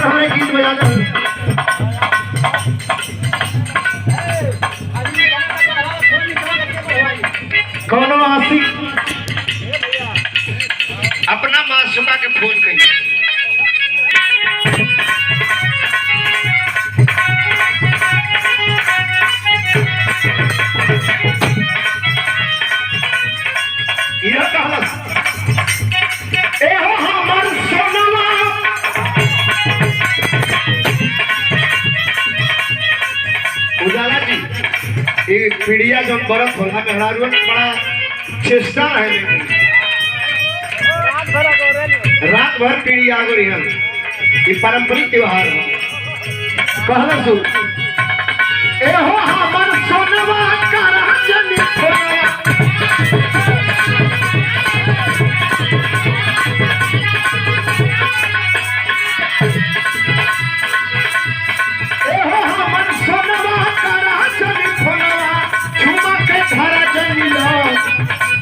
Master हमें गीत बजा दो। कौनो आशिक अपना मासूका के फोन करिए। यह कहलस ए हो हमर सोनवा उजाला जी ये पीड़िया जो बरस होला मेहरारू बड़ा चेष्टा है रात भर पीड़िया आ गई हम ये पारंपरिक त्योहार है। कहला सु ए हो हमर सोनवा करा जनी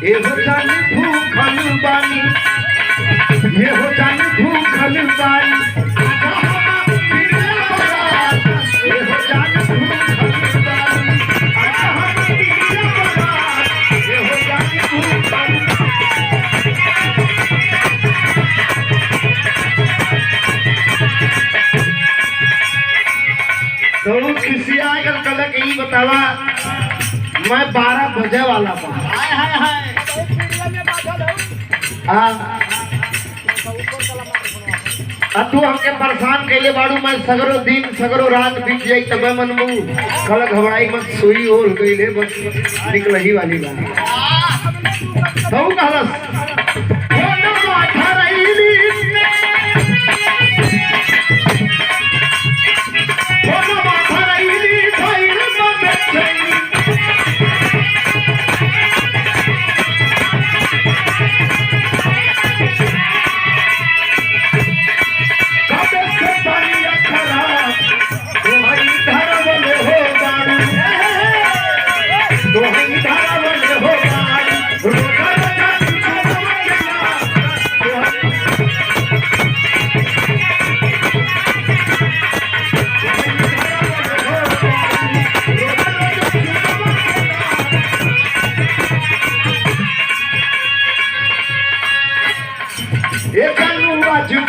ये हो जानी भूखल बानी ये हो जानी भूखल बानी ये हो जानी भूखल बानी ये हो जानी भूखल तो खिसिया कल के ही बतावा मैं 12 बजे वाला था। तू हमके परेशान कैले बाड़ू मैं सगरो दिन सगरो रात बीत जाई तब मन मु कल घबराई मत सोई ओल गईले बस निकल ही वाली बात तो कहलस ओ न माथा रईली ओ न माथा रईली धइल में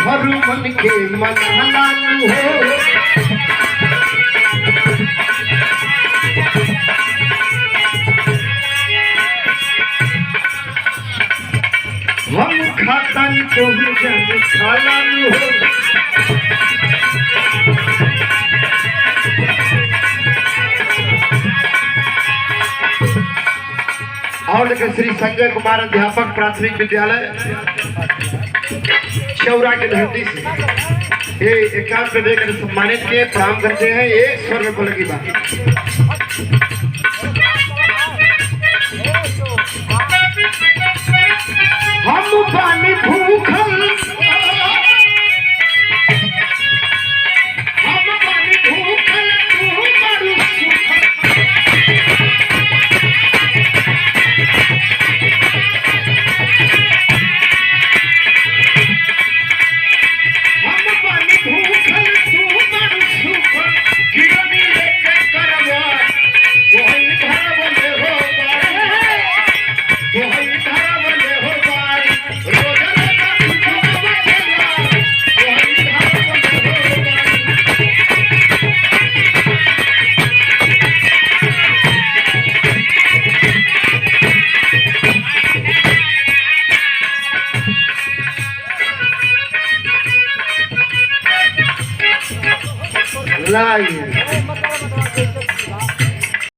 भरू मन के मन हलालू हो हम खातन को जन खालालू हो और श्री संजय कुमार अध्यापक प्राथमिक विद्यालय चौरा के धरती से ये 51 पे देकर सम्मानित किए प्रणाम करते हैं। 1 स्वर में बोले की बात